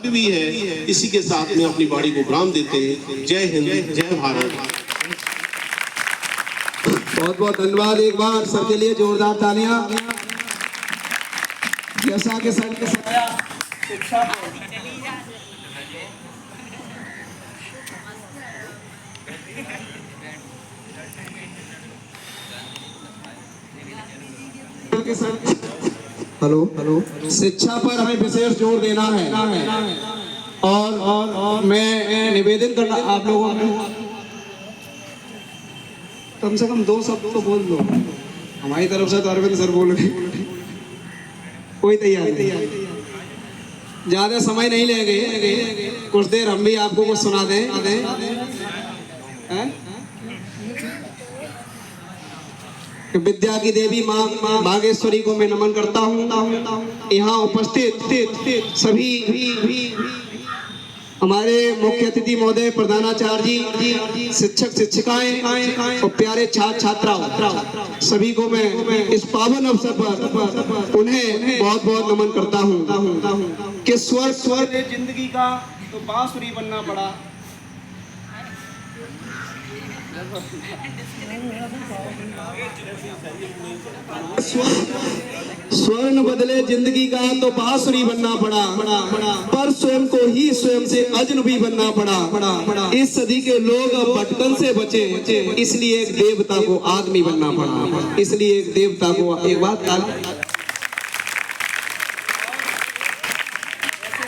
भी है। इसी के साथ में अपनी वाणी को विराम देते हैं। जय हिंद, जय भारत। बहुत बहुत धन्यवाद। एक बार सर के लिए जोरदार तालियां। जैसा कि सर ने समझाया शिक्षा हेलो शिक्षा पर हमें विशेष जोर देना है और मैं निवेदन करना आप लोगों को कम से कम 2 शब्द तो बोल दो। हमारी तरफ से तो अरविंद सर बोल रहे, कोई तैयार नहीं। ज्यादा समय नहीं लेंगे, कुछ देर हम भी आपको कुछ सुना दें। विद्या की देवी माँ बागेश्वरी को मैं नमन करता हूँ। यहाँ उपस्थित सभी हमारे मुख्य अतिथि महोदय, प्रधानाचार्य जी, शिक्षक शिक्षिकाएं और प्यारे छात्र छात्राओं, सभी को मैं इस पावन अवसर पर उन्हें बहुत बहुत नमन करता हूँ कि स्वर जिंदगी का तो बांसुरी बनना पड़ा। स्वर्ण बदले जिंदगी का तो बांसुरी बनना पड़ा, पर स्वयं को ही स्वयं से अजनबी बनना पड़ा। इस सदी के लोग भटकन से बचे, इसलिए एक देवता को आदमी बनना पड़ा। इसलिए एक देवता को एक बात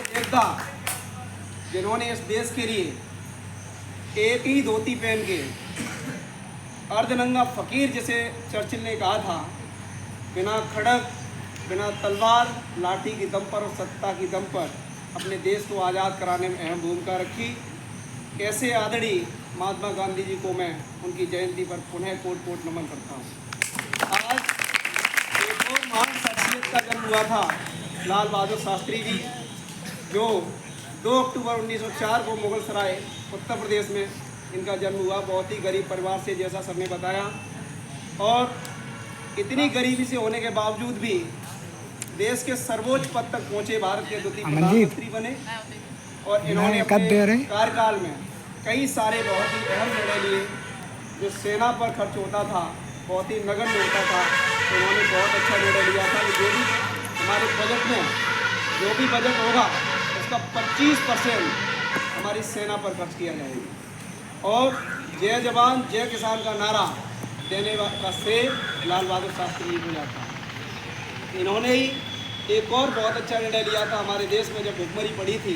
देवता जिन्होंने इस देश के लिए एक ही धोती पहन के अर्धनंगा फकीर, जिसे चर्चिल ने कहा था, बिना खड़ग बिना तलवार लाठी की दम पर और सत्ता की दम पर अपने देश को आज़ाद कराने में अहम भूमिका रखी। कैसे आदरणीय महात्मा गांधी जी को मैं उनकी जयंती पर पुनः कोट कोट नमन करता हूँ। आज एक और महान शख्सियत का जन्म हुआ था, लाल बहादुर शास्त्री जी, जो 2 अक्टूबर 1904 को मुगल सराय उत्तर प्रदेश में इनका जन्म हुआ। बहुत ही गरीब परिवार से, जैसा सर ने बताया, और इतनी गरीबी से होने के बावजूद भी देश के सर्वोच्च पद तक पहुंचे, भारत के द्वितीय प्रधानमंत्री बने। और इन्होंने अपने कार्यकाल में कई सारे बहुत ही अहम निर्णय लिए। जो सेना पर खर्च होता था बहुत ही नगण्य होता था, तो इन्होंने बहुत अच्छा निर्णय लिया था कि जो भी हमारे बजट में जो भी बजट होगा उसका 25% हमारी सेना पर खर्च किया जाएगा। और जय जवान जय किसान का नारा देने का श्रेय लाल बहादुर शास्त्री जी को जाता है। इन्होंने ही एक और बहुत अच्छा निर्णय लिया था। हमारे देश में जब भुखमरी पड़ी थी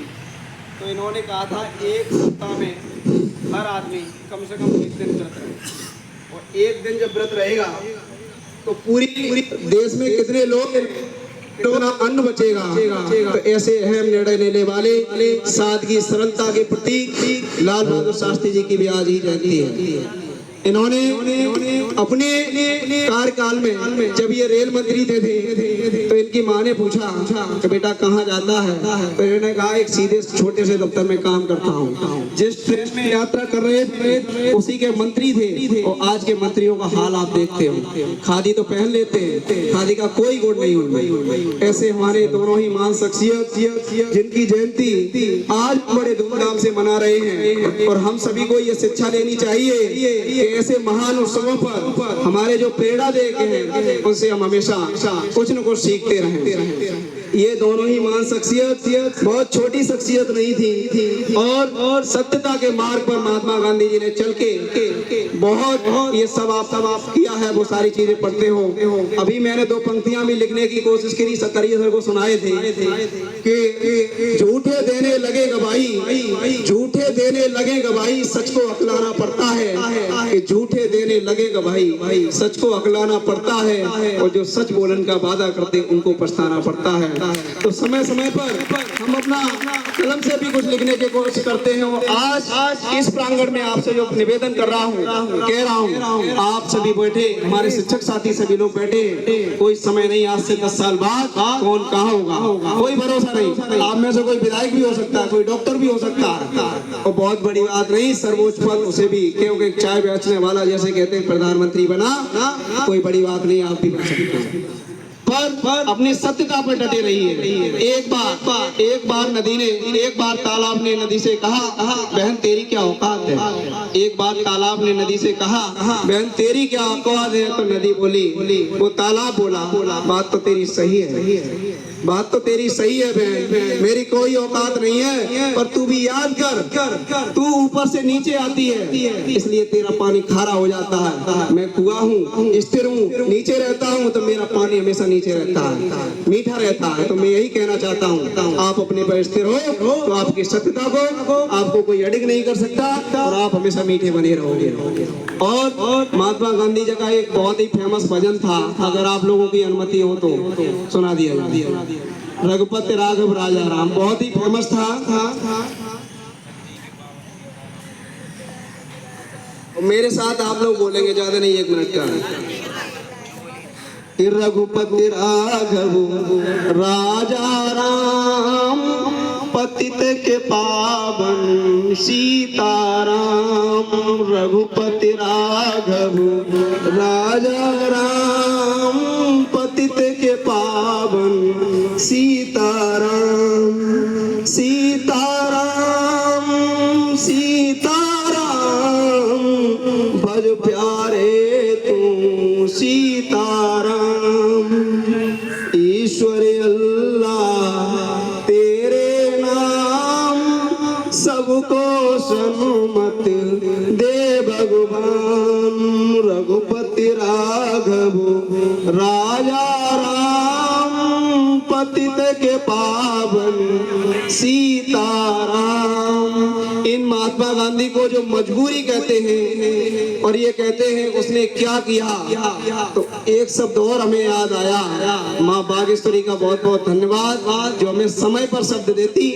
तो इन्होंने कहा था एक सप्ताह में हर आदमी कम से कम 1 दिन व्रत रहे, और 1 दिन जब व्रत रहेगा तो पूरी देश में कितने लोग ना अन्न बचेगा। तो ऐसे अहम निर्णय लेने वाले सादगी सरलता के प्रतीक लाल बहादुर शास्त्री जी की भी आज ही जयंती है। इन्होंने अपने कार्यकाल में जब ये रेल मंत्री थे तो इनकी माँ ने पूछा कि बेटा कहाँ जाता है, तो इन्होंने कहा एक सीधे छोटे से दफ्तर में काम करता हूँ। जिस ट्रेन में यात्रा कर रहे थे उसी के मंत्री थे, और आज के मंत्रियों का हाल आप देखते हो, खादी तो पहन लेते हैं, खादी का कोई गुण नहीं उनमें। ऐसे हमारे दोनों ही महान शख्सियत जिनकी जयंती आज बड़े धूमधाम से मना रहे हैं, और हम सभी को ये शिक्षा लेनी चाहिए ऐसे महान उत्सवों पर हमारे जो प्रेरणा देते हैं उनसे हम हमेशा कुछ न कुछ सीखते रहें। ये दोनों ही महान शख्सियत बहुत छोटी शख्सियत नहीं थी, और सत्यता के मार्ग पर महात्मा गांधी जी ने चल के बहुत ये सब आप किया है। वो सारी चीजें पढ़ते हो। अभी मैंने 2 पंक्तियां भी लिखने की कोशिश करी, सकरिया सर को सुनाए थे कि झूठे देने लगे गवाही, झूठे देने लगे गवाही, सच को अकलाना पड़ता है। झूठे देने लगे गवाही, सच को अकलाना पड़ता है, और जो सच बोलने का वादा करते उनको पछताना पड़ता है। तो समय समय पर हम अपना कलम से भी कुछ लिखने की कोशिश करते हैं। आज इस प्रांगण में आपसे जो निवेदन कर रहा हूँ, कह रहा हूँ, आप सभी बैठे, हमारे शिक्षक साथी सभी लोग बैठे, कोई समय नहीं, आज से 10 साल बाद कौन कहाँ होगा कोई भरोसा नहीं। आप में से कोई विधायक भी हो सकता है, कोई डॉक्टर भी हो सकता है, और बहुत बड़ी बात नहीं, सर्वोच्च पद उसे भी, क्योंकि चाय बेचने वाला जैसे कहते हैं प्रधानमंत्री बना, कोई बड़ी बात नहीं, आप भी बन सकते हैं। पर अपनी सत्यता पर डटे रहिए। एक बार नदी ने, एक बार तालाब ने नदी से कहा, बहन तेरी क्या औकात है। एक बार तालाब ने नदी से कहा, बहन तेरी क्या औकात है। तो नदी बोली, वो तालाब बोला, बात तो तेरी सही है, बात तो तेरी सही है बहन, मेरी कोई औकात नहीं है, पर तू भी याद कर, तू ऊपर से नीचे आती है इसलिए तेरा पानी खारा हो जाता है। मैं कुआं हूँ, स्थिर हूँ, नीचे रहता हूँ तो मेरा पानी हमेशा नीचे रहता है, मीठा रहता है। तो मैं यही कहना चाहता हूँ, आप अपने पर स्थिर हो तो आपकी सत्यता को आपको कोई अडिग नहीं कर सकता और आप हमेशा मीठे बने रहोगे। और महात्मा गांधी जी का एक बहुत ही फेमस भजन था, अगर आप लोगों की अनुमति हो तो सुना दिया जाए। रघुपति राघव राजा राम, बहुत ही फेमस था। मेरे साथ आप लोग बोलेंगे, ज्यादा नहीं, 1 मिनट का। रघुपति राघव राजा राम, पतित के पावन सीताराम। रघुपति राघव राजा राम, पतित के पावन सीताराम। सीताराम सीताराम, भज प्यारे तू सीताराम। ईश्वर अल्लाह तेरे नाम, सबको सन्मत दे भगवान। रघुपति राघव राजा राम, पतित के पावन सीताराम। इन महात्मा गांधी को जो मजबूरी कहते हैं और ये कहते हैं उसने क्या किया, तो एक शब्द और हमें याद आया। माँ बागेश्वरी का बहुत बहुत धन्यवाद जो हमें समय पर शब्द देती।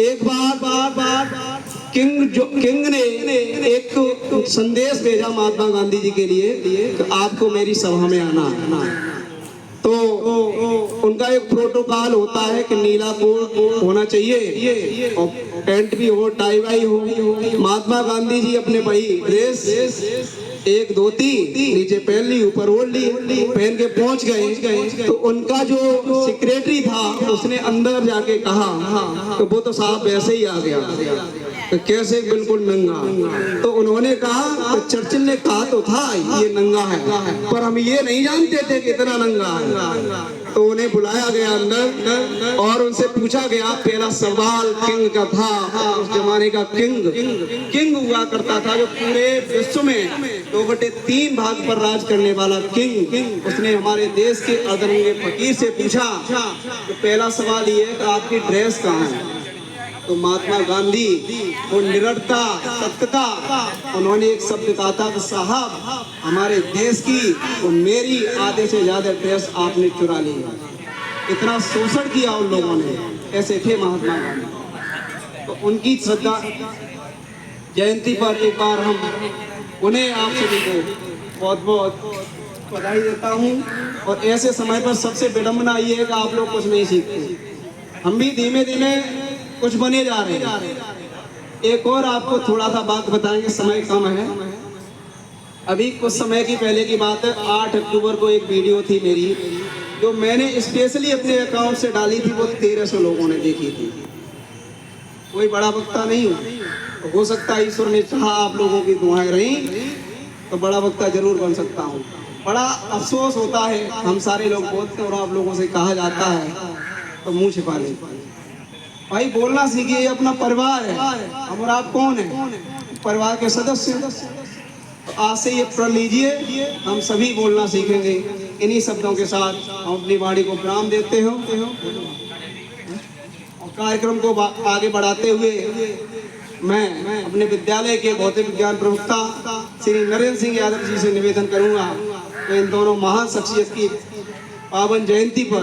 एक बार किंग ने एक संदेश भेजा महात्मा गांधी जी के लिए कि आपको मेरी सभा में आना है। तो उनका एक प्रोटोकॉल होता है कि नीला कोट होना चाहिए और पैंट भी हो, टाई वाई हो। महात्मा गांधी जी अपने भाई ड्रेस, एक धोती नीचे पहन ली, ऊपर ओढ़ ली, पहन के पहुंच गए। तो उनका जो सेक्रेटरी था उसने अंदर जाके कहा तो वो तो साहब वैसे ही आ गया, तो कैसे बिल्कुल नंगा। तो उन्होंने कहा तो चर्चिल ने कहा तो था ये नंगा है, पर हम ये नहीं जानते थे कि इतना नंगा है। तो उन्हें बुलाया गया अंदर और उनसे पूछा गया। पहला सवाल किंग का था। उस जमाने का किंग हुआ करता था जो पूरे विश्व में 2/3 भाग पर राज करने वाला किंग। उसने हमारे देश के अदरंगे फकीर से पूछा तो पहला सवाल ये है कि आपकी ड्रेस कहाँ है। तो महात्मा गांधी वो निरंता सत्यता, उन्होंने एक शब्द कहा था कि साहब हमारे देश की वो मेरी आधे से ज्यादा ड्रेस आपने चुरा ली। इतना शोषण किया उन लोगों ने, ऐसे थे महात्मा गांधी। तो उनकी श्रद्धा जयंती पर एक बार हम उन्हें आप सभी को बहुत बहुत बधाई देता हूँ। और ऐसे समय पर सबसे विडम्बना ये है कि आप लोग कुछ नहीं सीखते, हम भी धीमे धीमे कुछ बने जा रहे हैं। एक और आपको थोड़ा सा बात बताएंगे, समय कम है। अभी कुछ समय की पहले की बात है, 8 अक्टूबर को एक वीडियो थी मेरी जो मैंने स्पेशली अपने अकाउंट से डाली थी। वो 1300 लोगों ने देखी थी। कोई बड़ा वक्ता नहीं हो सकता, ईश्वर ने चाहा आप लोगों की दुआएं रही तो बड़ा वक्ता जरूर बन सकता हूँ। बड़ा अफसोस होता है, हम सारे लोग बोलते हैं और आप लोगों से कहा जाता है तो मुंह छिपा लेते हैं। भाई बोलना सीखिए, ये अपना परिवार है, हम और आप कौन है, परिवार के सदस्य। आज से ये प्रण लीजिए, हम सभी बोलना सीखेंगे। इन्हीं शब्दों के साथ हम अपनी वाणी को विराम देते हो और कार्यक्रम को आगे बढ़ाते हुए मैं अपने विद्यालय के भौतिक विज्ञान प्रवक्ता श्री नरेंद्र सिंह यादव जी से निवेदन करूंगा तो इन दोनों महान शख्सियत की पावन जयंती पर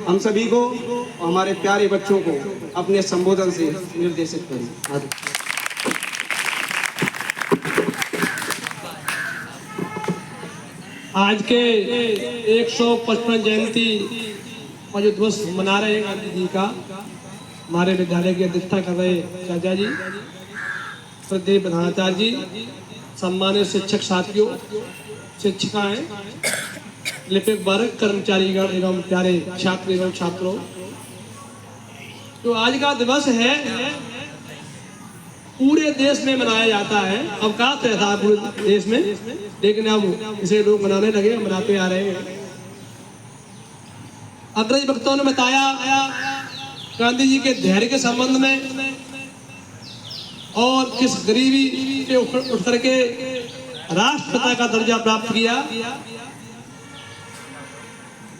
हम सभी को और हमारे प्यारे बच्चों को अपने संबोधन से निर्देशित करें। आज के 155 जयंती का जो दिवस मना रहे हैं गांधी जी का, हमारे विद्यालय की अध्यक्षता कर रहे चाचा जी, श्रद्धेय प्रधानाचार्य जी, सम्मानित शिक्षक साथियों, शिक्षिकाएं, लिपिक वर्ग, कर्मचारीगण एवं प्यारे छात्र एवं छात्रों, तो आज का दिवस है पूरे देश में मनाया जाता है। अवकाश रहता है पूरे देश में, लेकिन अब इसे लोग मनाने लगे, मनाते आ रहे हैं। अग्रज वक्ताओं ने बताया गांधी जी के धैर्य के संबंध में और किस गरीबी से उठ करके राष्ट्रपिता का दर्जा प्राप्त किया।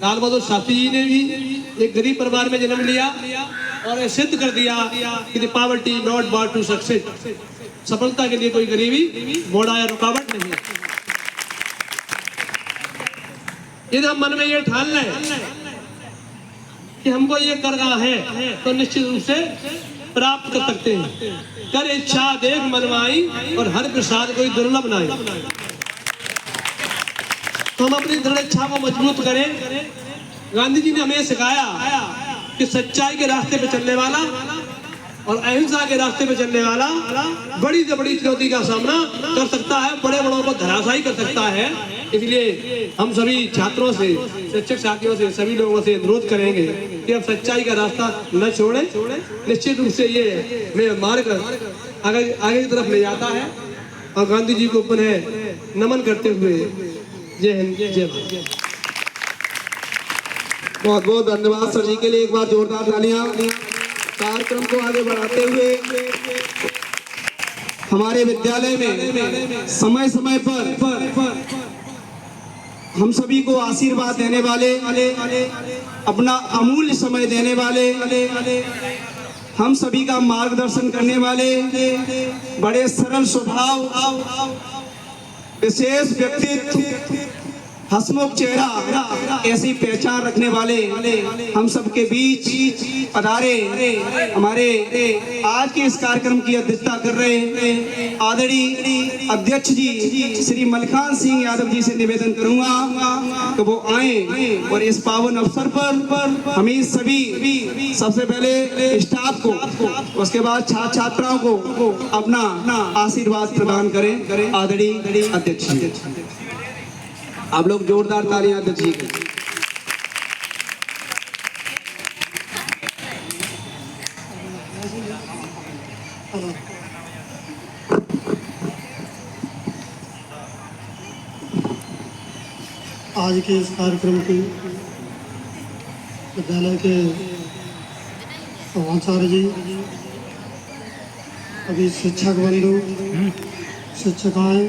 लाल बहादुर शास्त्री जी ने भी एक गरीब परिवार में जन्म लिया और ये सिद्ध कर दिया कि poverty not bar to success, सफलता के लिए कोई गरीबी मोड़ा या रुकावट नहीं है। यदि हम मन में ये ठान लें कि हमको ये करना है तो निश्चित रूप से प्राप्त कर सकते हैं। कर इच्छा देख मनवाई और हर प्रसाद कोई दुर्लभ नहीं। तो हम अपनी दृढ़ इच्छा को मजबूत करें। गांधी जी ने हमें सिखाया कि सच्चाई के रास्ते पे चलने वाला और अहिंसा के रास्ते पे चलने वाला बड़ी से बड़ी चुनौती का सामना कर सकता है, बड़े बड़ों को धराशायी कर सकता है। इसलिए हम सभी छात्रों से, शिक्षक साथियों से, सभी लोगों से अनुरोध करेंगे कि अब सच्चाई का रास्ता न छोड़ें। निश्चित रूप से ये हमें मार्ग आगे की तरफ ले जाता है। और गांधी जी को पुनः नमन करते हुए जय हिंद जय भारत। बहुत बहुत धन्यवाद सर जी के लिए। एक बार जोरदार तालियां। कार्यक्रम को आगे बढ़ाते हुए हमारे विद्यालय में समय समय पर हम सभी को आशीर्वाद देने वाले, अपना अमूल्य समय देने वाले, हम सभी का मार्गदर्शन करने वाले, बड़े सरल स्वभाव, विशेष व्यक्तित्व, हंसमुख चेहरा, ऐसी पहचान रखने वाले हम सबके बीच पधारे हमारे आज के इस कार्यक्रम की अध्यक्षता कर रहे आदरणीय अध्यक्ष जी श्री मलखान सिंह यादव जी से निवेदन करूंगा कि वो आए और इस पावन अवसर पर हमें सभी, सबसे पहले स्टाफ को, उसके बाद छात्र छात्राओं को अपना आशीर्वाद प्रदान करें। आदरणीय अध्यक्ष जी, आप लोग जोरदार तालियां अध्यक्ष जी की। आज के इस कार्यक्रम की विद्यालय के आचार्य जी, अभी शिक्षक बंधु, शिक्षिकाएं,